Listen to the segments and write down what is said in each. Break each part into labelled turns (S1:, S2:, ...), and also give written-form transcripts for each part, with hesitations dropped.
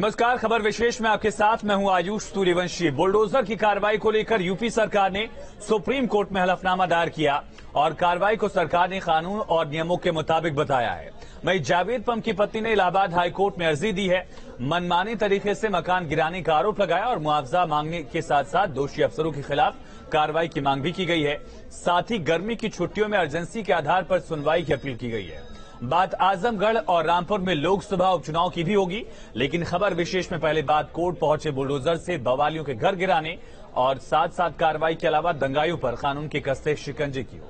S1: नमस्कार, खबर विशेष में आपके साथ मैं हूं आयुष सूर्यवंशी। बुलडोजर की कार्रवाई को लेकर यूपी सरकार ने सुप्रीम कोर्ट में हलफनामा दायर किया और कार्रवाई को सरकार ने कानून और नियमों के मुताबिक बताया है। वहीं जावेद पम की पत्नी ने इलाहाबाद हाईकोर्ट में अर्जी दी है। मनमानी तरीके से मकान गिराने का आरोप लगाया और मुआवजा मांगने के साथ साथ दोषी अफसरों के खिलाफ कार्रवाई की मांग भी की गई है। साथ ही गर्मी की छुट्टियों में अर्जेंसी के आधार पर सुनवाई की अपील की गई है। बात आजमगढ़ और रामपुर में लोकसभा उपचुनाव की भी होगी, लेकिन खबर विशेष में पहले बात कोर्ट पहुंचे बुलडोजर से बवालियों के घर गिराने और साथ साथ कार्रवाई के अलावा दंगाइयों पर कानून के कस्ते शिकंजे की हो।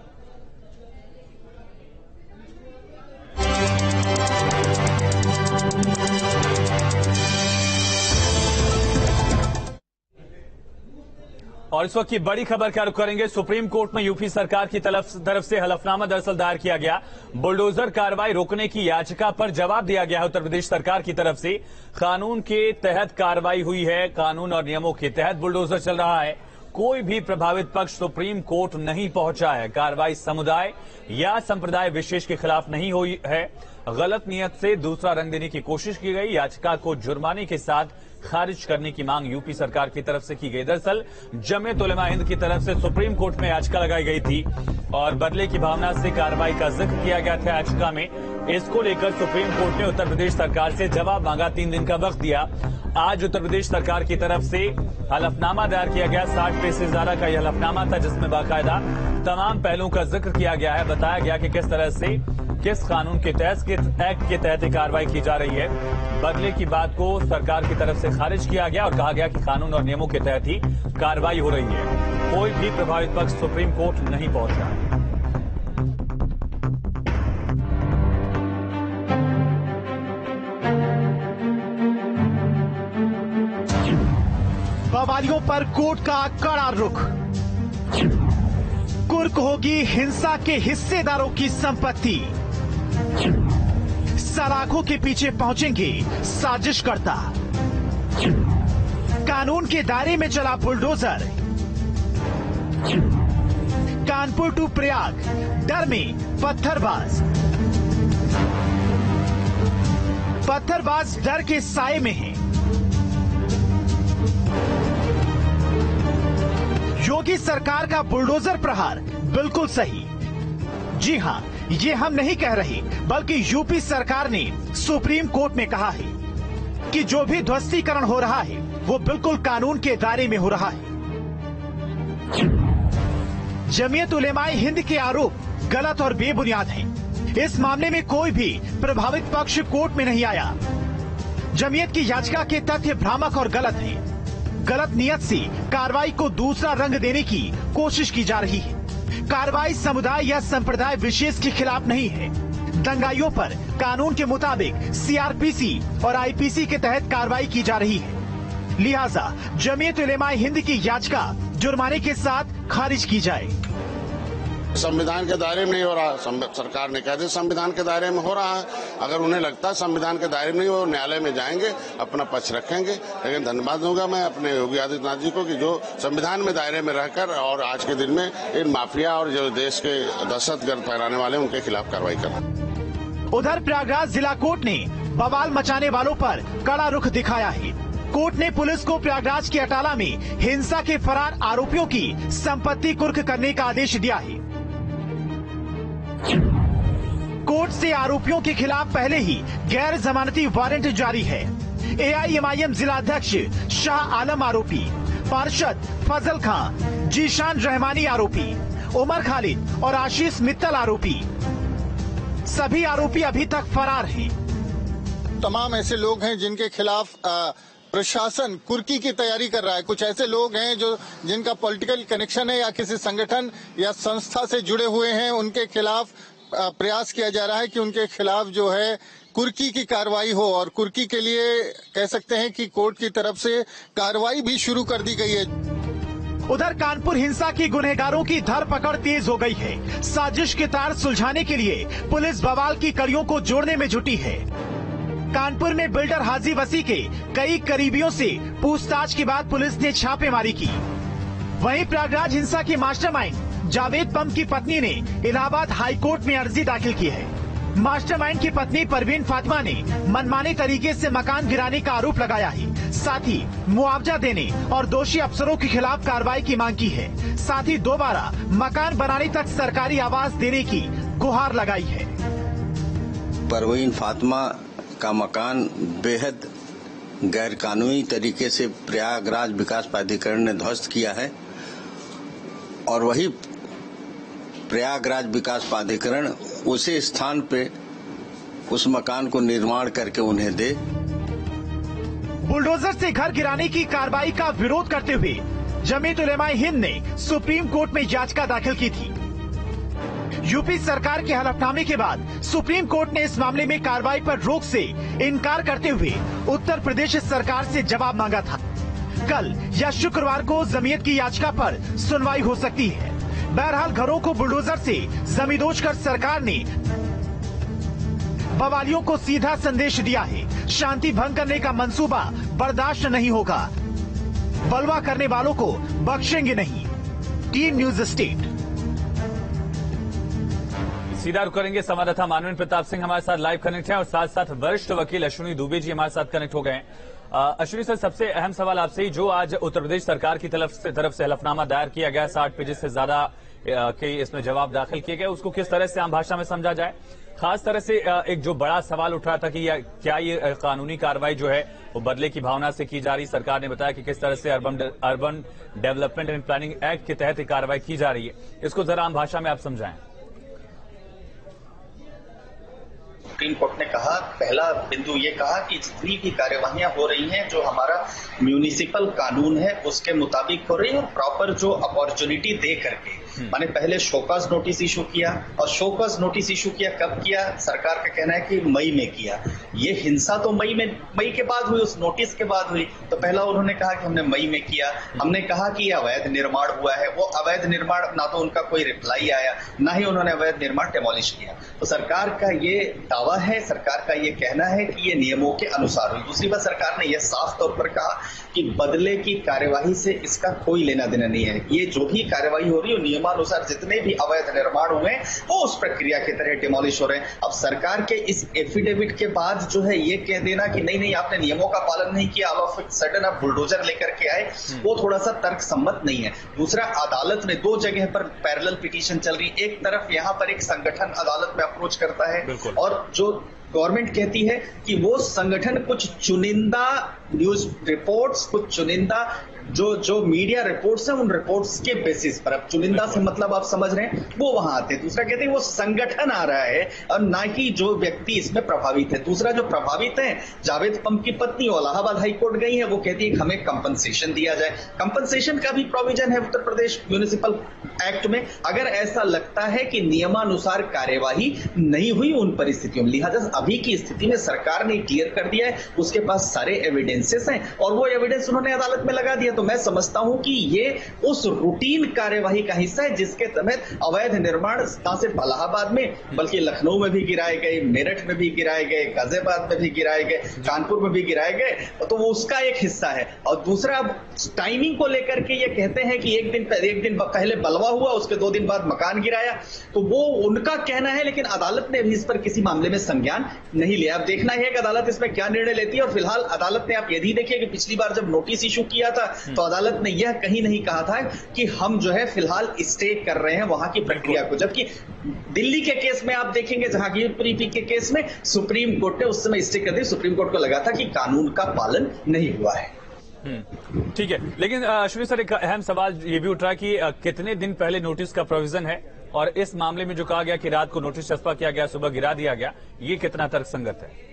S1: और इस वक्त की बड़ी खबर का रुख करेंगे। सुप्रीम कोर्ट में यूपी सरकार की तरफ से हलफनामा दरअसल दायर किया गया। बुलडोजर कार्रवाई रोकने की याचिका पर जवाब दिया गया है उत्तर प्रदेश सरकार की तरफ से। कानून के तहत कार्रवाई हुई है, कानून और नियमों के तहत बुलडोजर चल रहा है। कोई भी प्रभावित पक्ष सुप्रीम कोर्ट नहीं पहुंचा है। कार्रवाई समुदाय या संप्रदाय विशेष के खिलाफ नहीं हुई है। गलत नियत से दूसरा रंग देने की कोशिश की गई। याचिका को जुर्माने के साथ खारिज करने की मांग यूपी सरकार की तरफ से की गई। दरअसल जमीयत उलेमा हिंद की तरफ से सुप्रीम कोर्ट में याचिका लगाई गई थी और बदले की भावना से कार्रवाई का जिक्र किया गया था याचिका में। इसको लेकर सुप्रीम कोर्ट ने उत्तर प्रदेश सरकार से जवाब मांगा, 3 दिन का वक्त दिया। आज उत्तर प्रदेश सरकार की तरफ से हलफनामा दायर किया गया। 60 पेज से ज्यादा का यह हलफनामा था, जिसमें बाकायदा तमाम पहलुओं का जिक्र किया गया है। बताया गया कि किस तरह से किस कानून के तहत, किस एक्ट के तहत कार्रवाई की जा रही है। बदले की बात को सरकार की तरफ से खारिज किया गया और कहा गया कि कानून और नियमों के तहत ही कार्रवाई हो रही है। कोई भी प्रभावित पक्ष सुप्रीम कोर्ट नहीं पहुंचा।
S2: बवालियों पर कोर्ट का कड़ा रुख। कुर्क होगी हिंसा के हिस्सेदारों की संपत्ति। सलाखों के पीछे पहुंचेंगे साजिशकर्ता। कानून के दायरे में चला बुलडोजर। कानपुर टू प्रयाग, डर में पत्थरबाज डर के साए में हैं। योगी सरकार का बुलडोजर प्रहार बिल्कुल सही। जी हां, ये हम नहीं कह रहे, बल्कि यूपी सरकार ने सुप्रीम कोर्ट में कहा है कि जो भी ध्वस्तीकरण हो रहा है वो बिल्कुल कानून के दायरे में हो रहा है। जमीयत उलेमाए हिंद के आरोप गलत और बेबुनियाद हैं। इस मामले में कोई भी प्रभावित पक्ष कोर्ट में नहीं आया। जमीयत की याचिका के तथ्य भ्रामक और गलत हैं। गलत नियत से कार्रवाई को दूसरा रंग देने की कोशिश की जा रही है। कार्रवाई समुदाय या संप्रदाय विशेष के खिलाफ नहीं है। दंगाइयों पर कानून के मुताबिक सीआरपीसी और आईपीसी के तहत कार्रवाई की जा रही है। लिहाजा जमीयत उलेमाए हिंद की याचिका जुर्माने के साथ खारिज की जाए।
S3: संविधान के दायरे में नहीं हो रहा। सरकार ने कह दिया संविधान के दायरे में हो रहा है। अगर उन्हें लगता है संविधान के दायरे में नहीं हो, न्यायालय में जाएंगे, अपना पक्ष रखेंगे। लेकिन धन्यवाद दूंगा मैं अपने योगी आदित्यनाथ जी को कि जो संविधान में दायरे में रहकर और आज के दिन में इन माफिया और जो देश के दहशतगर्द फैलाने वाले उनके खिलाफ कार्रवाई कर।
S2: उधर प्रयागराज जिला कोर्ट ने बवाल मचाने वालों पर कड़ा रुख दिखाया है। कोर्ट ने पुलिस को प्रयागराज के अटाला में हिंसा के फरार आरोपियों की संपत्ति कुर्क करने का आदेश दिया है। कोर्ट से आरोपियों के खिलाफ पहले ही गैर जमानती वारंट जारी है। एआईएमआईएम जिला अध्यक्ष शाह आलम आरोपी, पार्षद फजल खान, जीशान रहमानी आरोपी, उमर खालिद और आशीष मित्तल आरोपी। सभी आरोपी अभी तक फरार हैं।
S4: तमाम ऐसे लोग हैं जिनके खिलाफ प्रशासन कुर्की की तैयारी कर रहा है। कुछ ऐसे लोग हैं जिनका पॉलिटिकल कनेक्शन है या किसी संगठन या संस्था से जुड़े हुए हैं। उनके खिलाफ प्रयास किया जा रहा है कि उनके खिलाफ जो है कुर्की की कार्रवाई हो और कुर्की के लिए कह सकते हैं कि कोर्ट की तरफ से कार्रवाई भी शुरू कर दी गई है।
S2: उधर कानपुर हिंसा की गुनहगारों की धरपकड़ तेज हो गई है। साजिश के तार सुलझाने के लिए पुलिस बवाल की कड़ियों को जोड़ने में जुटी है। कानपुर में बिल्डर हाजी वसी के कई करीबियों से पूछताछ के बाद पुलिस ने छापेमारी की। वहीं प्रयागराज हिंसा के मास्टरमाइंड जावेद पम की पत्नी ने इलाहाबाद हाईकोर्ट में अर्जी दाखिल की है। मास्टरमाइंड की पत्नी परवीन फातिमा ने मनमानी तरीके से मकान गिराने का आरोप लगाया है। साथ ही मुआवजा देने और दोषी अफसरों के खिलाफ कार्रवाई की मांग की है। साथ ही दोबारा मकान बनाने तक सरकारी आवास देने की गुहार लगाई है।
S5: परवीन फातिमा का मकान बेहद गैर कानूनी तरीके से प्रयागराज विकास प्राधिकरण ने ध्वस्त किया है और वही प्रयागराज विकास प्राधिकरण उसी स्थान पे उस मकान को निर्माण करके उन्हें दे।
S2: बुलडोजर से घर गिराने की कार्रवाई का विरोध करते हुए जमीयत उलेमाए हिंद ने सुप्रीम कोर्ट में याचिका दाखिल की थी। यूपी सरकार के हलफनामे के बाद सुप्रीम कोर्ट ने इस मामले में कार्रवाई पर रोक से इनकार करते हुए उत्तर प्रदेश सरकार से जवाब मांगा था। कल या शुक्रवार को जमीयत की याचिका पर सुनवाई हो सकती है। बहरहाल घरों को बुलडोजर से जमींदोज कर सरकार ने बवालियों को सीधा संदेश दिया है, शांति भंग करने का मंसूबा बर्दाश्त नहीं होगा, बलवा करने वालों को बख्शेंगे नहीं। Team news state.
S1: सीधा रुख करेंगे। संवाददाता मानवेंद्र प्रताप सिंह हमारे साथ लाइव कनेक्ट हैं और साथ साथ वरिष्ठ वकील अश्विनी दुबे जी हमारे साथ कनेक्ट हो गए हैं। अश्विनी सर, सबसे अहम सवाल आपसे ही, जो आज उत्तर प्रदेश सरकार की तरफ से हलफनामा दायर किया गया, 60 पेज से ज्यादा के इसमें जवाब दाखिल किए गए, उसको किस तरह से आम भाषा में समझा जाए? खास तरह से एक जो बड़ा सवाल उठ रहा था कि क्या ये कानूनी कार्रवाई जो है वो बदले की भावना से की जा रही। सरकार ने बताया कि किस तरह से urban development and planning act के तहत कार्रवाई की जा रही है, इसको जरा आम भाषा में आप समझाएं।
S6: सुप्रीम कोर्ट ने कहा, पहला बिंदु ये कहा कि जितनी भी कार्यवाहियां हो रही हैं जो हमारा म्यूनिसिपल कानून है उसके मुताबिक हो रही है और प्रॉपर जो अपॉर्चुनिटी दे करके, माने पहले शोकॉज नोटिस इशू किया और शोकॉज नोटिस इशू किया कब किया? सरकार का कहना है कि मई में किया। ये हिंसा तो मई के बाद हुई, उस नोटिस के बाद हुई। तो पहला उन्होंने कहा कि हमने मई में किया। हमने कहा कि ये अवैध निर्माण हुआ है, वो अवैध निर्माण ना तो उनका कोई रिप्लाई आया, ना ही उन्होंने अवैध निर्माण डेमोलिश किया। तो सरकार का ये दावा है, सरकार का ये कहना है कि ये नियमों के अनुसार हुई। दूसरी बात, सरकार ने यह साफ तौर पर कहा कि बदले की कार्यवाही से इसका कोई लेना देना नहीं है। ये जो भी कार्यवाही हो रही है नियमानुसार, जितने भी अवैध निर्माण हुए वो उस प्रक्रिया की तरह डिमोलिश हो रहे हैं। अब सरकार के इस एफिडेविट के बाद जो है ये कह देना कि नहीं नहीं आपने नियमों का पालन नहीं किया, ऑल ऑफ सडन आप बुलडोजर लेकर के आए, वो थोड़ा सा तर्क सम्मत नहीं है। दूसरा, अदालत में दो जगह पर पैरेलल पिटीशन चल रही है। एक तरफ यहाँ पर एक संगठन अदालत में अप्रोच करता है और जो गवर्नमेंट कहती है कि वो संगठन कुछ चुनिंदा न्यूज रिपोर्ट्स, कुछ चुनिंदा जो मीडिया रिपोर्ट्स हैं उन रिपोर्ट्स के बेसिस पर, अब चुनिंदा से मतलब आप समझ रहे हैं, वो वहां आते हैं। दूसरा कहते हैं वो संगठन आ रहा है और ना कि जो व्यक्ति इसमें प्रभावित है। दूसरा, जो प्रभावित है जावेद पंप की पत्नी इलाहाबाद हाईकोर्ट गई है, वो कहती है कि हमें कंपनसेशन दिया जाए। कंपनसेशन का भी प्रोविजन है उत्तर प्रदेश म्युनिसिपल एक्ट में। अगर ऐसा लगता है कि नियमानुसार कार्यवाही नहीं हुई उन परिस्थितियों में, लिहाजा अभी की स्थिति में सरकार ने क्लियर कर दिया है, उसके पास सारे एविडेंसेस हैं और वो एविडेंस उन्होंने अदालत में लगा दिया। तो मैं समझता हूं कि ये उस रूटीन कार्यवाही का हिस्सा है जिसके तहत अवैध निर्माण ना सिर्फ इलाहाबाद में बल्कि लखनऊ में भी गिराए गए, मेरठ में भी गिराए गए, गाजियाबाद में भी गिराए गए, कानपुर में भी गिराए गए, तो वो उसका एक हिस्सा है। और दूसरा, टाइमिंग को लेकर के ये कहते हैं कि एक दिन पहले बलवा हुआ, उसके 2 दिन बाद मकान गिराया, तो वो उनका कहना है, लेकिन अदालत ने भी इस पर किसी मामले में संज्ञान नहीं लिया। अब देखना है कि अदालत इसमें क्या निर्णय लेती है। और फिलहाल अदालत ने, आप ये भी देखिए कि पिछली बार जब नोटिस इशू किया था तो अदालत ने यह कहीं नहीं कहा था कि हम जो है फिलहाल स्टे कर रहे हैं वहां की प्रक्रिया को, जबकि दिल्ली के केस में आप देखेंगे, जहांगीरपुरी के केस में सुप्रीम कोर्ट ने उस समय स्टे कर दी। सुप्रीम कोर्ट को लगा था कि कानून का पालन नहीं हुआ है।
S1: ठीक है, लेकिन अश्विनी सर, एक अहम सवाल ये भी उठ रहा है कि कितने दिन पहले नोटिस का प्रोविजन है और इस मामले में जो कहा गया कि रात को नोटिस चस्पा किया गया, सुबह गिरा दिया गया, ये कितना तर्कसंगत है?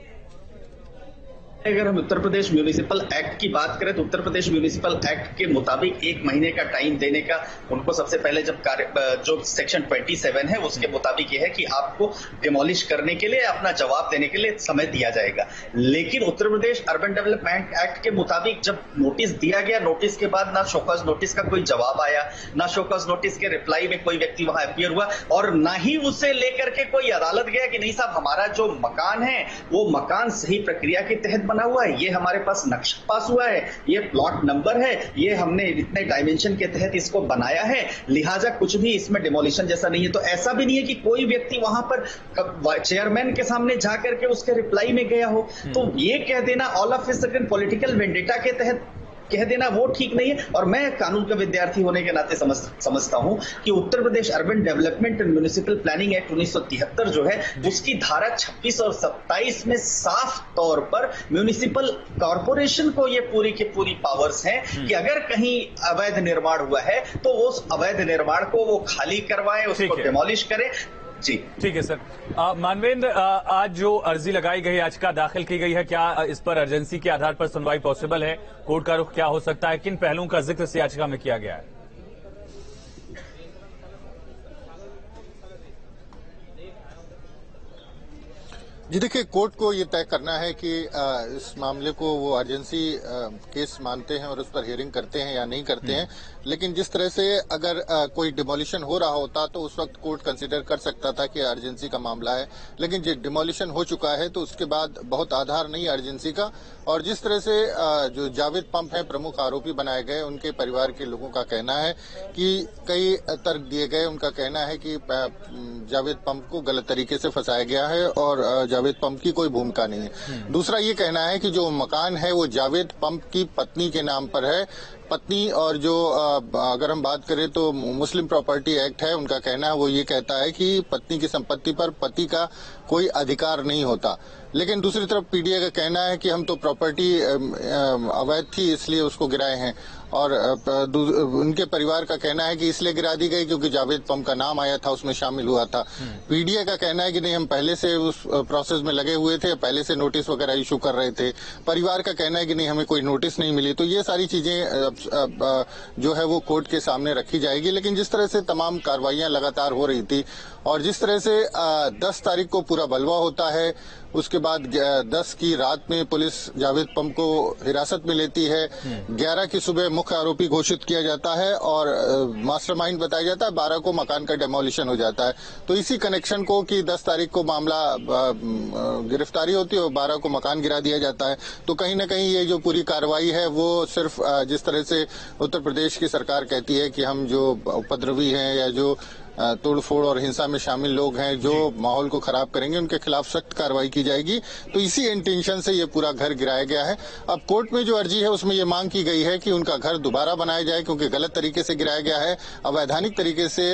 S6: अगर हम उत्तर प्रदेश म्युनिसिपल एक्ट की बात करें तो उत्तर प्रदेश म्युनिसिपल एक्ट के मुताबिक 1 महीने का टाइम देने का उनको सबसे पहले जो सेक्शन 27 है उसके मुताबिक यह है कि आपको डिमोलिश करने के लिए, अपना जवाब देने के लिए समय दिया जाएगा। लेकिन उत्तर प्रदेश अर्बन डेवलपमेंट एक्ट के मुताबिक जब नोटिस दिया गया, नोटिस के बाद ना शोकॉज नोटिस का कोई जवाब आया, ना शोकॉज नोटिस के रिप्लाई में कोई व्यक्ति वहां अपीयर हुआ और ना ही उसे लेकर के कोई अदालत गया कि नहीं साहब हमारा जो मकान है वो मकान सही प्रक्रिया के तहत बना हुआ है, ये हमारे पास नक्शा पास हुआ है, ये प्लॉट नंबर है, ये हमने इतने डायमेंशन के तहत इसको बनाया है, लिहाजा कुछ भी इसमें डिमोलिशन जैसा नहीं है। तो ऐसा भी नहीं है कि कोई व्यक्ति वहां पर चेयरमैन के सामने जाकर के उसके रिप्लाई में गया हो। तो ये कह देना all of a sudden political vendetta के तहत कह देना वो ठीक नहीं है। और मैं कानून का विद्यार्थी होने के नाते समझता हूं कि Uttar Pradesh urban development and municipal planning act 1973 जो है उसकी धारा 26 और 27 में साफ तौर पर म्युनिसिपल कॉर्पोरेशन को ये पूरी की पूरी पावर्स हैं कि अगर कहीं अवैध निर्माण हुआ है तो उस अवैध निर्माण को वो खाली करवाए, उसको डिमोलिश करे। जी
S1: ठीक है सर। मानवेंद्र, आज जो अर्जी लगाई गई, याचिका दाखिल की गई है, क्या इस पर अर्जेंसी के आधार पर सुनवाई पॉसिबल है? कोर्ट का रुख क्या हो सकता है? किन पहलुओं का जिक्र इस याचिका में किया गया है?
S4: जी देखिए, कोर्ट को ये तय करना है कि इस मामले को वो अर्जेंसी केस मानते हैं और उस पर हियरिंग करते हैं या नहीं करते हैं। लेकिन जिस तरह से अगर कोई डिमोलिशन हो रहा होता तो उस वक्त कोर्ट कंसीडर कर सकता था कि अर्जेंसी का मामला है, लेकिन जो डिमोलिशन हो चुका है तो उसके बाद बहुत आधार नहीं अर्जेंसी का। और जिस तरह से जो जावेद पंप है प्रमुख आरोपी बनाए गए, उनके परिवार के लोगों का कहना है कि कई तर्क दिए गए। उनका कहना है कि जावेद पंप को गलत तरीके से फंसाया गया है और जावेद पंप की कोई भूमिका नहीं है। दूसरा ये कहना है कि जो मकान है वो जावेद पंप की पत्नी के नाम पर है। पत्नी और जो अगर हम बात करें तो मुस्लिम प्रॉपर्टी एक्ट है, उनका कहना है वो ये कहता है कि पत्नी की संपत्ति पर पति का कोई अधिकार नहीं होता। लेकिन दूसरी तरफ पीडीए का कहना है कि हम तो प्रॉपर्टी अवैध थी इसलिए उसको गिराए हैं। और उनके परिवार का कहना है कि इसलिए गिरा दी गई क्योंकि जावेद पंप का नाम आया था, उसमें शामिल हुआ था। पीडीए का कहना है कि नहीं, हम पहले से उस प्रोसेस में लगे हुए थे, पहले से नोटिस वगैरह इशू कर रहे थे। परिवार का कहना है कि नहीं, हमें कोई नोटिस नहीं मिली। तो ये सारी चीजें जो है वो कोर्ट के सामने रखी जाएगी। लेकिन जिस तरह से तमाम कार्रवाइयां लगातार हो रही थी और जिस तरह से 10 तारीख को पूरा बलवा होता है, उसके बाद 10 की रात में पुलिस जावेद पंप को हिरासत में लेती है, 11 की सुबह मुख्य आरोपी घोषित किया जाता है और मास्टरमाइंड बताया जाता है, 12 को मकान का डेमोलिशन हो जाता है। तो इसी कनेक्शन को कि 10 तारीख को मामला गिरफ्तारी होती है और 12 को मकान गिरा दिया जाता है। तो कहीं न कहीं ये जो पूरी कार्रवाई है वो सिर्फ जिस तरह से उत्तर प्रदेश की सरकार कहती है कि हम जो उपद्रवी हैं या जो तोड़फोड़ और हिंसा में शामिल लोग हैं, जो माहौल को खराब करेंगे, उनके खिलाफ सख्त कार्रवाई की जाएगी। तो इसी इंटेंशन से ये पूरा घर गिराया गया है। अब कोर्ट में जो अर्जी है उसमें ये मांग की गई है कि उनका घर दोबारा बनाया जाए क्योंकि गलत तरीके से गिराया गया है, अवैधानिक तरीके से,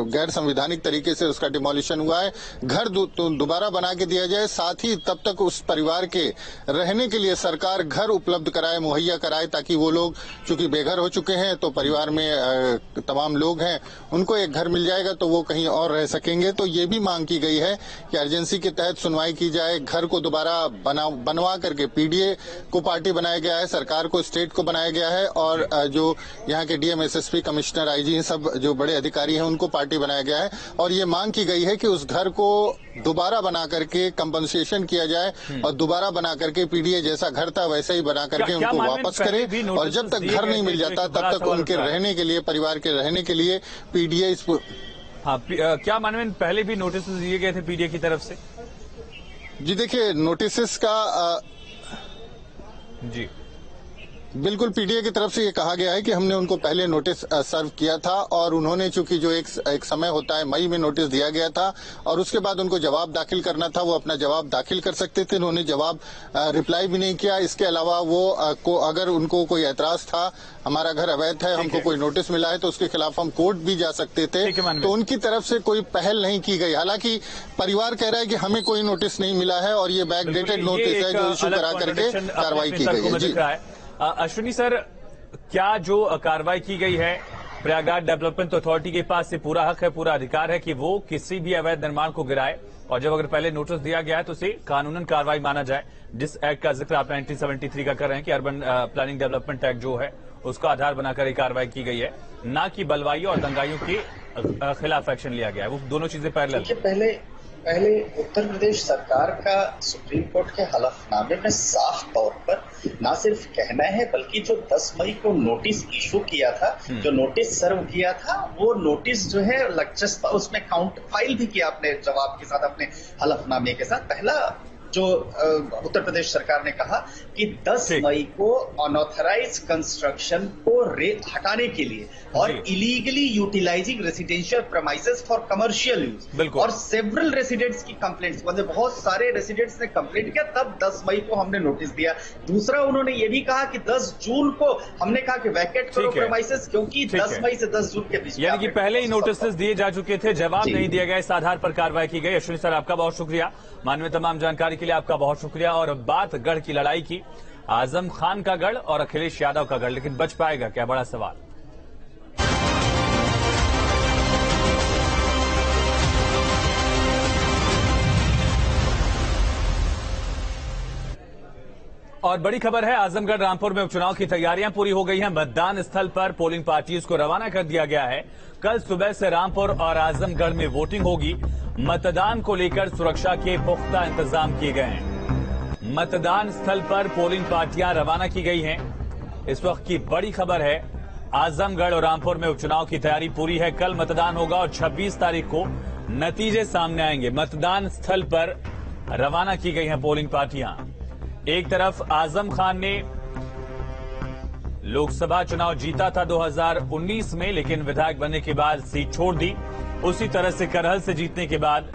S4: गैर संवैधानिक तरीके से उसका डिमोलिशन हुआ है। घर दोबारा बना के दिया जाए, साथ ही तब तक उस परिवार के रहने के लिए सरकार घर उपलब्ध कराए, मुहैया कराए, ताकि वो लोग चूंकि बेघर हो चुके हैं तो परिवार में तमाम लोग हैं, उनको एक घर मिल जाएगा तो वो कहीं और रह सकेंगे। तो ये भी मांग की गई है कि अर्जेंसी के तहत सुनवाई की जाए, घर को दोबारा बनवा करके। पीडीए को पार्टी बनाया गया है, सरकार को, स्टेट को बनाया गया है और जो यहाँ के डीएम, एसएसपी, कमिश्नर, आईजी, सब जो बड़े अधिकारी हैं उनको पार्टी बनाया गया है। और ये मांग की गई है कि उस घर को दोबारा बना करके कंपनसेशन किया जाए और दोबारा बना करके पीडीए जैसा घर था वैसे ही बना करके उनको वापस करे। और जब तक घर नहीं मिल जाता तब तक उनके रहने के लिए, परिवार के रहने के लिए पीडीए
S1: हाँ, क्या मानवेंद्र पहले भी नोटिस दिए गए थे पीडीए की तरफ से?
S4: जी देखिए, नोटिस का
S1: जी
S4: बिल्कुल पीडीए की तरफ से ये कहा गया है कि हमने उनको पहले नोटिस सर्व किया था और उन्होंने, चूंकि जो एक समय होता है, मई में नोटिस दिया गया था और उसके बाद उनको जवाब दाखिल करना था, वो अपना जवाब दाखिल कर सकते थे। उन्होंने जवाब रिप्लाई भी नहीं किया। इसके अलावा वो अगर उनको कोई एतराज था, हमारा घर अवैध है, हमको कोई नोटिस मिला है तो उसके खिलाफ हम कोर्ट भी जा सकते थे, तो उनकी तरफ से कोई पहल नहीं की गई। हालांकि परिवार कह रहा है कि हमें कोई नोटिस नहीं मिला है और ये बैकडेटेड नोटिस है जो इशू करा करके कार्रवाई की गई है। जी
S1: अश्विनी सर, क्या जो कार्रवाई की गई है, प्रयागराज डेवलपमेंट अथॉरिटी के पास ये पूरा हक है, पूरा अधिकार है कि वो किसी भी अवैध निर्माण को गिराए, और जब अगर पहले नोटिस दिया गया है तो उसे कानूनन कार्रवाई माना जाए। जिस एक्ट का जिक्र आप 1973 का कर रहे हैं कि अर्बन प्लानिंग डेवलपमेंट एक्ट जो है उसको आधार बनाकर ये कार्रवाई की गई है, ना कि बलवाइयों और दंगाइयों के खिलाफ एक्शन लिया गया है। वो दोनों चीजें पैरेलल।
S6: पहले उत्तर प्रदेश सरकार का सुप्रीम कोर्ट के हलफनामे में साफ तौर पर ना सिर्फ कहना है, बल्कि जो 10 मई को नोटिस इशू किया था, जो नोटिस सर्व किया था, वो नोटिस जो है उसमें काउंट फाइल भी किया अपने जवाब के साथ, अपने हलफनामे के साथ। पहला जो उत्तर प्रदेश सरकार ने कहा कि 10 मई को अनऑथराइज कंस्ट्रक्शन को हटाने के लिए और illegally utilising residential premises for commercial use और सेवरल रेसिडेंट्स की कंप्लेंट्स, मतलब बहुत सारे रेसिडेंट्स ने कंप्लेंट किया, तब 10 मई को हमने नोटिस दिया। दूसरा उन्होंने ये भी कहा कि 10 जून को हमने कहा कि वैकेट करो प्रेमाइसेस, क्योंकि 10 मई से 10 जून के बीच
S1: यानी कि पहले ही नोटिस दिए जा चुके थे, जवाब नहीं दिया गया, इस आधार पर कार्रवाई की गई। अश्विनी सर आपका बहुत शुक्रिया, माननीय तमाम जानकारी के लिए आपका बहुत शुक्रिया। और बात गढ़ की लड़ाई की, आजम खान का गढ़ और अखिलेश यादव का गढ़, लेकिन बच पाएगा क्या, बड़ा सवाल। और बड़ी खबर है, आजमगढ़ रामपुर में उपचुनाव की तैयारियां पूरी हो गई हैं। मतदान स्थल पर पोलिंग पार्टीज को रवाना कर दिया गया है। कल सुबह से रामपुर और आजमगढ़ में वोटिंग होगी। मतदान को लेकर सुरक्षा के पुख्ता इंतजाम किए गए हैं। मतदान स्थल पर पोलिंग पार्टियां रवाना की गई हैं। इस वक्त की बड़ी खबर है, आजमगढ़ और रामपुर में उपचुनाव की तैयारी पूरी है। कल मतदान होगा और 26 तारीख को नतीजे सामने आएंगे। मतदान स्थल पर रवाना की गई हैं पोलिंग पार्टियां। एक तरफ आजम खान ने लोकसभा चुनाव जीता था 2019 में, लेकिन विधायक बनने के बाद सीट छोड़ दी। उसी तरह से करहल से जीतने के बाद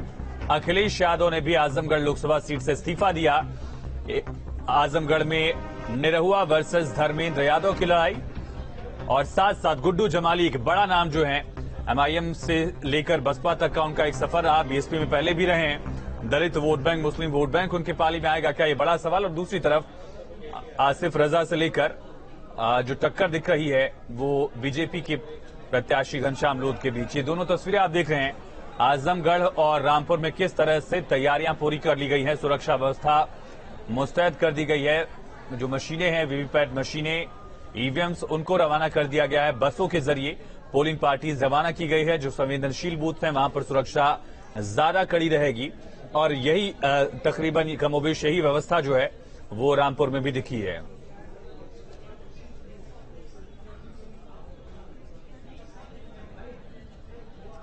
S1: अखिलेश यादव ने भी आजमगढ़ लोकसभा सीट से इस्तीफा दिया। आजमगढ़ में निरहुआ वर्सेस धर्मेंद्र यादव की लड़ाई और साथ साथ गुड्डू जमाली, एक बड़ा नाम जो है, एमआईएम से लेकर बसपा तक का उनका एक सफर रहा। बीएसपी में पहले भी रहे हैं। दलित वोट बैंक, मुस्लिम वोट बैंक उनके पाली में आएगा क्या, ये बड़ा सवाल। और दूसरी तरफ आसिफ रजा से लेकर जो टक्कर दिख रही है वो बीजेपी के प्रत्याशी घनश्याम लोध के बीच। ये दोनों तस्वीरें आप देख रहे हैं। आजमगढ़ और रामपुर में किस तरह से तैयारियां पूरी कर ली गई हैं, सुरक्षा व्यवस्था मुस्तैद कर दी गई है। जो मशीनें हैं, वीवीपैट मशीनें, ईवीएम्स, उनको रवाना कर दिया गया है। बसों के जरिए पोलिंग पार्टीज रवाना की गई है। जो संवेदनशील बूथ हैं वहां पर सुरक्षा ज्यादा कड़ी रहेगी और यही तकरीबन कमोबेश यही व्यवस्था जो है वो रामपुर में भी दिखी है।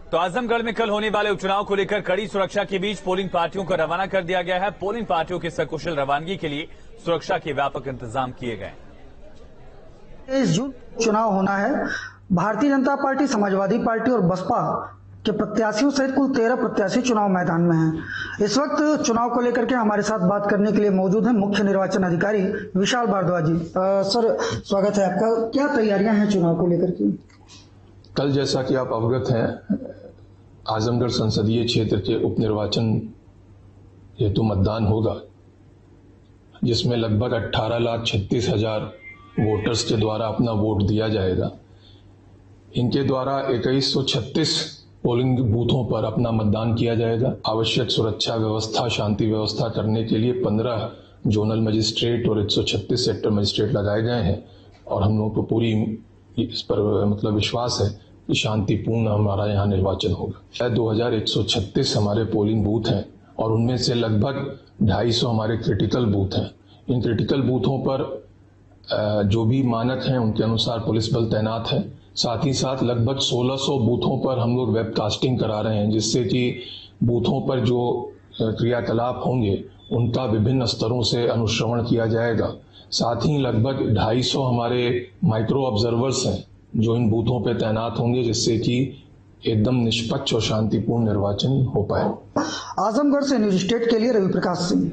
S1: तो आजमगढ़ में कल होने वाले उपचुनाव को लेकर कड़ी सुरक्षा के बीच पोलिंग पार्टियों को रवाना कर दिया गया है। पोलिंग पार्टियों की सकुशल रवानगी के लिए सुरक्षा के व्यापक इंतजाम किए गए।
S7: 23 जून चुनाव होना है। भारतीय जनता पार्टी, समाजवादी पार्टी और बसपा के प्रत्याशियों सहित कुल 13 प्रत्याशी चुनाव मैदान में हैं। इस वक्त चुनाव को लेकर के हमारे साथ बात करने के लिए मौजूद हैं मुख्य निर्वाचन अधिकारी विशाल भारद्वाज जी। सर, स्वागत है आपका। क्या तैयारियां हैं चुनाव को लेकर के?
S8: कल जैसा कि आप अवगत हैं, आजमगढ़ संसदीय क्षेत्र के उपनिर्वाचन हेतु मतदान होगा, जिसमें लगभग 18,36,000 वोटर्स के द्वारा अपना वोट दिया जाएगा। इनके द्वारा 2136 पोलिंग बूथों पर अपना मतदान किया जाएगा। आवश्यक सुरक्षा व्यवस्था, शांति व्यवस्था करने के लिए 15 जोनल मजिस्ट्रेट और 136 सेक्टर मजिस्ट्रेट लगाए गए हैं और हम लोगों को पूरी इस पर विश्वास है कि शांतिपूर्ण हमारा यहाँ निर्वाचन होगा। 2136 हमारे पोलिंग बूथ हैं और उनमें से लगभग 250 हमारे क्रिटिकल बूथ हैं। इन क्रिटिकल बूथों पर जो भी मानक हैं उनके अनुसार पुलिस बल तैनात है। साथ ही साथ लगभग 1600 बूथों पर हम लोग वेबकास्टिंग करा रहे हैं, जिससे कि बूथों पर जो क्रियाकलाप होंगे उनका विभिन्न स्तरों से अनुश्रवण किया जाएगा। साथ ही लगभग 250 हमारे माइक्रो ऑब्जर्वर्स हैं जो इन बूथों पर तैनात होंगे, जिससे कि एकदम निष्पक्ष और शांतिपूर्ण निर्वाचन हो पाए।
S7: आजमगढ़ से न्यूज स्टेट के लिए रवि प्रकाश सिंह।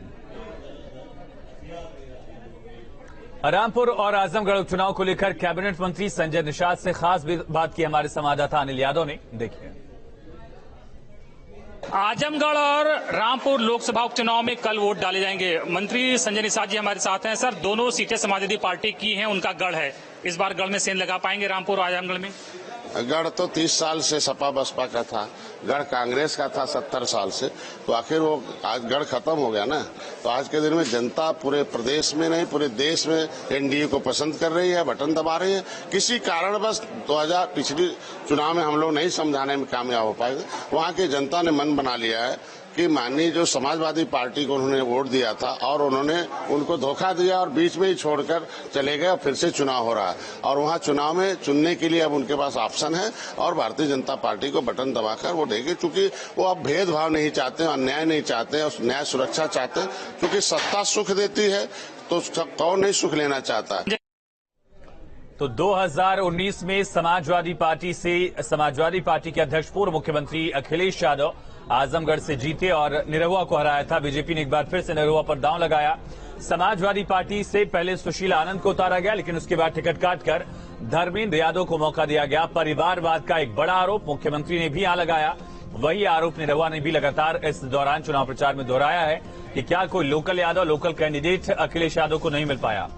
S1: रामपुर और आजमगढ़ उपचुनाव को लेकर कैबिनेट मंत्री संजय निषाद से खास बात की हमारे संवाददाता अनिल यादव ने। देखिए,
S9: आजमगढ़ और रामपुर लोकसभा उपचुनाव में कल वोट डाले जाएंगे। मंत्री संजय निषाद जी हमारे साथ हैं। सर, दोनों सीटें समाजवादी पार्टी की हैं, उनका गढ़ है। इस बार गढ़ में सेंध लगा पाएंगे रामपुर और आजमगढ़ में?
S3: गढ़ तो 30 साल से सपा बसपा का था, गढ़ कांग्रेस का था 70 साल से, तो आखिर वो आज गढ़ खत्म हो गया ना। तो आज के दिन में जनता पूरे प्रदेश में नहीं पूरे देश में एनडीए को पसंद कर रही है, बटन दबा रही है। किसी कारणवश 2000 पिछली चुनाव में हम लोग नहीं समझाने में कामयाब हो पाएंगे। वहाँ की जनता ने मन बना लिया है कि माननीय जो समाजवादी पार्टी को उन्होंने वोट दिया था और उन्होंने उनको धोखा दिया और बीच में ही छोड़कर चले गए और फिर से चुनाव हो रहा है और वहां चुनाव में चुनने के लिए अब उनके पास ऑप्शन है और भारतीय जनता पार्टी को बटन दबाकर वो देंगे, क्योंकि वो अब भेदभाव नहीं चाहते, अन्याय नहीं चाहते और न्याय सुरक्षा चाहते, क्योंकि सत्ता सुख देती है तो कौन नहीं सुख लेना चाहता है।
S1: तो 2019 में समाजवादी पार्टी के अध्यक्ष पूर्व मुख्यमंत्री अखिलेश यादव आजमगढ़ से जीते और निरहुआ को हराया था। बीजेपी ने एक बार फिर से निरहुआ पर दांव लगाया। समाजवादी पार्टी से पहले सुशील आनंद को उतारा गया, लेकिन उसके बाद टिकट काटकर धर्मेंद्र यादव को मौका दिया गया। परिवारवाद का एक बड़ा आरोप मुख्यमंत्री ने भी यहां लगाया। वही आरोप निरहुआ ने भी लगातार इस दौरान चुनाव प्रचार में दोहराया है कि क्या कोई लोकल कैंडिडेट अखिलेश यादव को नहीं मिल पाया।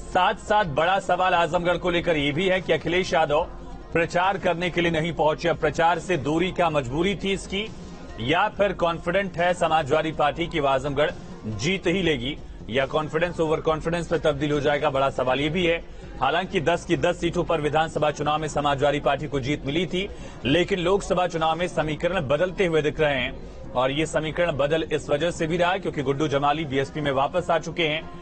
S1: साथ साथ बड़ा सवाल आजमगढ़ को लेकर यह भी है कि अखिलेश यादव प्रचार करने के लिए नहीं पहुंचे। अब प्रचार से दूरी क्या मजबूरी थी इसकी, या फिर कॉन्फिडेंट है समाजवादी पार्टी की आजमगढ़ जीत ही लेगी, या कॉन्फिडेंस ओवर कॉन्फिडेंस में तब्दील हो जाएगा, बड़ा सवाल ये भी है। हालांकि 10 की 10 सीटों पर विधानसभा चुनाव में समाजवादी पार्टी को जीत मिली थी, लेकिन लोकसभा चुनाव में समीकरण बदलते हुए दिख रहे हैं और ये समीकरण बदल इस वजह से भी रहा है क्योंकि गुड्डू जमाली बीएसपी में वापस आ चुके हैं।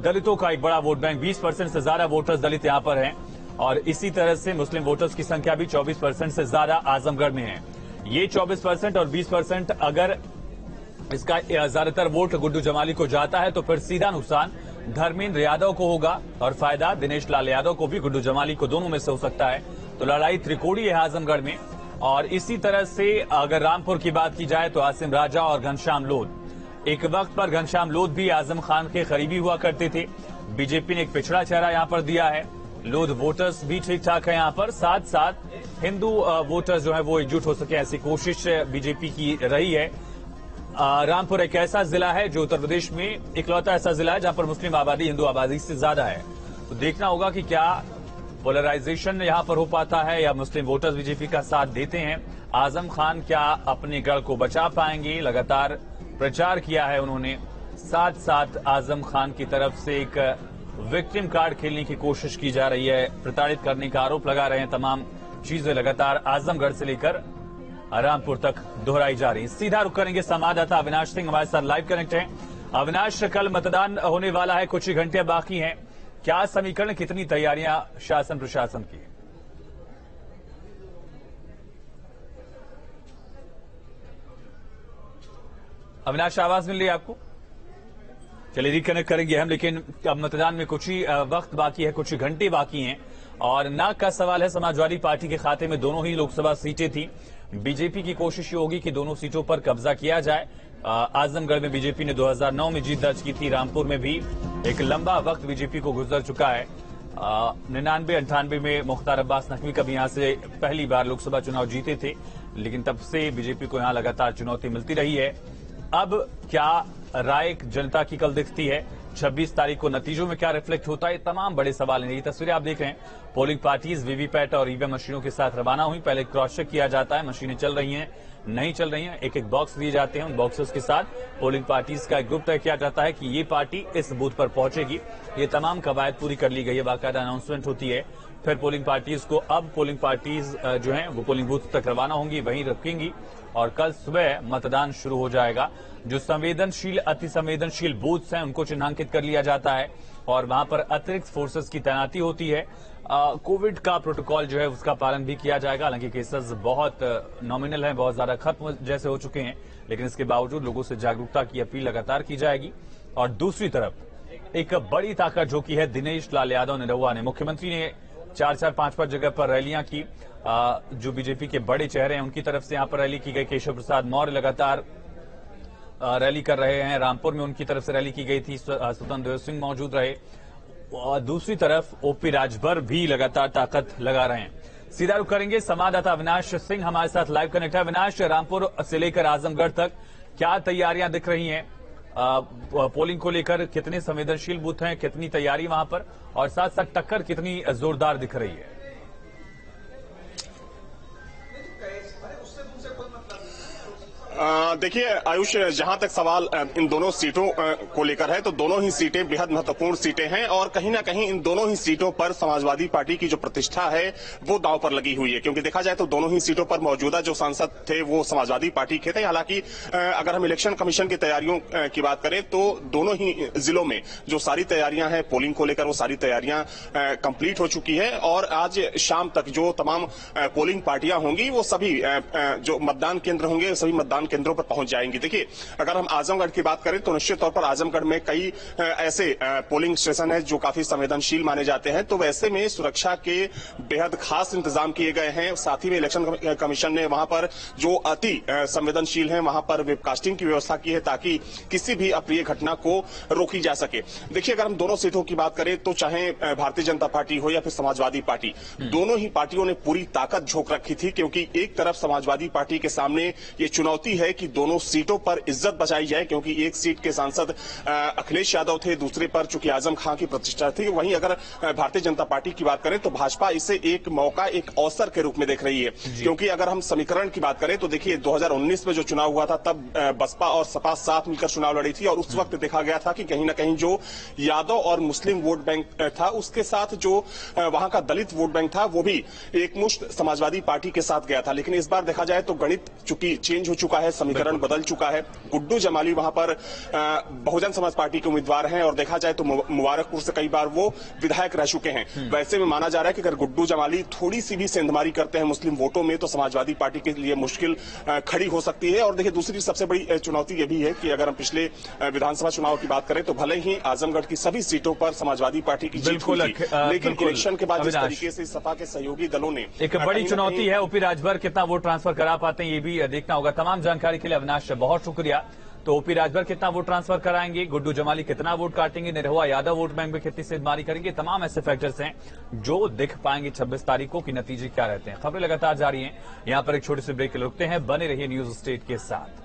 S1: दलितों का एक बड़ा वोट बैंक, 20% से ज्यादा वोटर्स दलित यहां पर हैं और इसी तरह से मुस्लिम वोटर्स की संख्या भी 24% से ज्यादा आजमगढ़ में है। ये 24% और 20% अगर इसका ज्यादातर वोट गुड्डू जमाली को जाता है तो फिर सीधा नुकसान धर्मेंद्र यादव को होगा और फायदा दिनेश लाल यादव को भी, गुड्डू जमाली को, दोनों में से हो सकता है। तो लड़ाई त्रिकोणीय है आजमगढ़ में। और इसी तरह से अगर रामपुर की बात की जाए तो आसिम राजा और घनश्याम लोध, एक वक्त पर घनश्याम लोध भी आजम खान के करीबी हुआ करते थे। बीजेपी ने एक पिछड़ा चेहरा यहां पर दिया है। लोध वोटर्स भी ठीक ठाक है यहां पर, साथ साथ हिंदू वोटर्स जो है वो एकजुट हो सके ऐसी कोशिश बीजेपी की रही है। रामपुर एक ऐसा जिला है जो उत्तर प्रदेश में इकलौता ऐसा जिला है जहां पर मुस्लिम आबादी हिंदू आबादी से ज्यादा है। तो देखना होगा कि क्या पोलराइजेशन यहां पर हो पाता है या मुस्लिम वोटर्स बीजेपी का साथ देते हैं। आजम खान क्या अपने गढ़ को बचा पाएंगे, लगातार प्रचार किया है उन्होंने। साथ साथ आजम खान की तरफ से एक विक्टिम कार्ड खेलने की कोशिश की जा रही है, प्रताड़ित करने का आरोप लगा रहे हैं। तमाम चीजें लगातार आजमगढ़ से लेकर रामपुर तक दोहराई जा रही है। सीधा रुख करेंगे संवाददाता अविनाश सिंह हमारे साथ लाइव कनेक्ट हैं। अविनाश, कल मतदान होने वाला है, कुछ ही घंटे बाकी हैं, क्या समीकरण, कितनी तैयारियां शासन प्रशासन की? अविनाश, आवाज मिल रही है आपको? चलिए रिकनेक्ट करेंगे हम, लेकिन अब मतदान में कुछ ही वक्त बाकी है, कुछ ही घंटे बाकी हैं और नाक का सवाल है। समाजवादी पार्टी के खाते में दोनों ही लोकसभा सीटें थी। बीजेपी की कोशिश ये होगी कि दोनों सीटों पर कब्जा किया जाए। आजमगढ़ में बीजेपी ने 2009 में जीत दर्ज की थी, रामपुर में भी एक लंबा वक्त बीजेपी को गुजर चुका है। 99-98 में मुख्तार अब्बास नकवी कभी यहां से पहली बार लोकसभा चुनाव जीते थे, लेकिन तब से बीजेपी को यहां लगातार चुनौती मिलती रही है। अब क्या राय जनता की कल दिखती है, 26 तारीख को नतीजों में क्या रिफ्लेक्ट होता है, तमाम बड़े सवाल हैं। ये तस्वीरें आप देख रहे हैं, पोलिंग पार्टीज वीवीपैट और ईवीएम मशीनों के साथ रवाना हुई। पहले क्रॉस चेक किया जाता है, मशीनें चल रही हैं नहीं चल रही हैं, एक एक बॉक्स दिए जाते हैं। उन बॉक्सेस के साथ पोलिंग पार्टीज का एक ग्रुप तय किया जाता है कि ये पार्टी इस बूथ पर पहुंचेगी। ये तमाम कवायद पूरी कर ली गई है, बाकायदा अनाउंसमेंट होती है। फिर पोलिंग पार्टीज को, अब पोलिंग पार्टीज जो हैं वो पोलिंग बूथ तक रवाना होंगी, वहीं रुकेंगी और कल सुबह मतदान शुरू हो जाएगा। जो संवेदनशील, अति संवेदनशील बूथ्स हैं उनको चिन्हांकित कर लिया जाता है और वहां पर अतिरिक्त फोर्सेस की तैनाती होती है। कोविड का प्रोटोकॉल जो है उसका पालन भी किया जाएगा। हालांकि केसेस बहुत नॉमिनल हैं, बहुत ज्यादा खत्म जैसे हो चुके हैं, लेकिन इसके बावजूद लोगों से जागरूकता की अपील लगातार की जाएगी। और दूसरी तरफ एक बड़ी ताकत जो की है दिनेश लाल यादव निरहुआ ने, मुख्यमंत्री ने 4-4, 5-5 जगह पर रैलियां की। जो बीजेपी के बड़े चेहरे हैं उनकी तरफ से यहां पर रैली की गई। केशव प्रसाद मौर्य लगातार रैली कर रहे हैं, रामपुर में उनकी तरफ से रैली की गई थी, स्वतंत्र देव सिंह मौजूद रहे और दूसरी तरफ ओपी राजभर भी लगातार ताकत लगा रहे हैं। सीधा रुख करेंगे, संवाददाता अविनाश सिंह हमारे साथ लाइव कनेक्ट है। अविनाश, रामपुर से लेकर आजमगढ़ तक क्या तैयारियां दिख रही हैं? पोलिंग को लेकर कितने संवेदनशील बूथ हैं, कितनी तैयारी वहां पर, और साथ साथ टक्कर कितनी जोरदार दिख रही है?
S10: देखिए आयुष, जहां तक सवाल इन दोनों सीटों को लेकर है तो दोनों ही सीटें बेहद महत्वपूर्ण सीटें हैं और कहीं ना कहीं इन दोनों ही सीटों पर समाजवादी पार्टी की जो प्रतिष्ठा है वो दांव पर लगी हुई है, क्योंकि देखा जाए तो दोनों ही सीटों पर मौजूदा जो सांसद थे वो समाजवादी पार्टी के थे। हालांकि अगर हम इलेक्शन कमीशन की तैयारियों की बात करें तो दोनों ही जिलों में जो सारी तैयारियां हैं पोलिंग को लेकर वो सारी तैयारियां कंप्लीट हो चुकी है और आज शाम तक जो तमाम पोलिंग पार्टियां होंगी वो सभी जो मतदान केंद्र होंगे सभी मतदान केंद्रों पर पहुंच जाएंगी। देखिए अगर हम आजमगढ़ की बात करें तो निश्चित तौर पर आजमगढ़ में कई ऐसे पोलिंग स्टेशन है जो काफी संवेदनशील माने जाते हैं, तो वैसे में सुरक्षा के बेहद खास इंतजाम किए गए हैं। साथ ही में इलेक्शन कमीशन ने वहां पर जो अति संवेदनशील है वहां पर वेबकास्टिंग की व्यवस्था की है ताकि किसी भी अप्रिय घटना को रोकी जा सके। देखिए अगर हम दोनों सीटों की बात करें तो चाहे भारतीय जनता पार्टी हो या फिर समाजवादी पार्टी, दोनों ही पार्टियों ने पूरी ताकत झोंक रखी थी, क्योंकि एक तरफ समाजवादी पार्टी के सामने ये चुनौती है कि दोनों सीटों पर इज्जत बचाई जाए, क्योंकि एक सीट के सांसद अखिलेश यादव थे, दूसरे पर चूंकि आजम खां की प्रतिष्ठा थी। वहीं अगर भारतीय जनता पार्टी की बात करें तो भाजपा इसे एक मौका एक अवसर के रूप में देख रही है, क्योंकि अगर हम समीकरण की बात करें तो देखिए 2019 में जो चुनाव हुआ था तब बसपा और सपा साथ मिलकर चुनाव लड़ी थी और उस वक्त देखा गया था कि कहीं ना कहीं जो यादव और मुस्लिम वोट बैंक था उसके साथ जो वहां का दलित वोट बैंक था वो भी एकमुश्त समाजवादी पार्टी के साथ गया था। लेकिन इस बार देखा जाए तो गणित चूंकि चेंज हो चुका है, समीकरण बदल चुका है। गुड्डू जमाली वहां पर बहुजन समाज पार्टी के उम्मीदवार हैं और देखा जाए तो मुबारकपुर से कई बार वो विधायक रह चुके हैं। वैसे में माना जा रहा है कि अगर गुड्डू जमाली थोड़ी सी भी सेंधमारी करते हैं मुस्लिम वोटों में तो समाजवादी पार्टी के लिए मुश्किल खड़ी हो सकती है। और देखिए दूसरी सबसे बड़ी चुनौती ये भी है कि अगर हम पिछले विधानसभा चुनाव की बात करें तो भले ही आजमगढ़ की सभी सीटों पर समाजवादी पार्टी की जीत हुई थी, लेकिन इलेक्शन के बाद जिस तरीके से सपा के सहयोगी दलों ने
S1: एक बड़ी चुनौती है ओपी राजभर कितना वोट ट्रांसफर करा पाते हैं ये भी देखना होगा। तमाम जानकारी के लिए अविनाश बहुत शुक्रिया। तो ओपी राजभर कितना वोट ट्रांसफर कराएंगे, गुड्डू जमाली कितना वोट काटेंगे, निरहुआ यादव वोट बैंक में कितनी सेंधमारी करेंगे, तमाम ऐसे फैक्टर्स हैं जो दिख पाएंगे 26 तारीख को कि नतीजे क्या रहते हैं। खबरें लगातार जारी हैं। यहां पर एक छोटे से ब्रेक के लिए रुकते हैं, बने रहिए न्यूज स्टेट के साथ।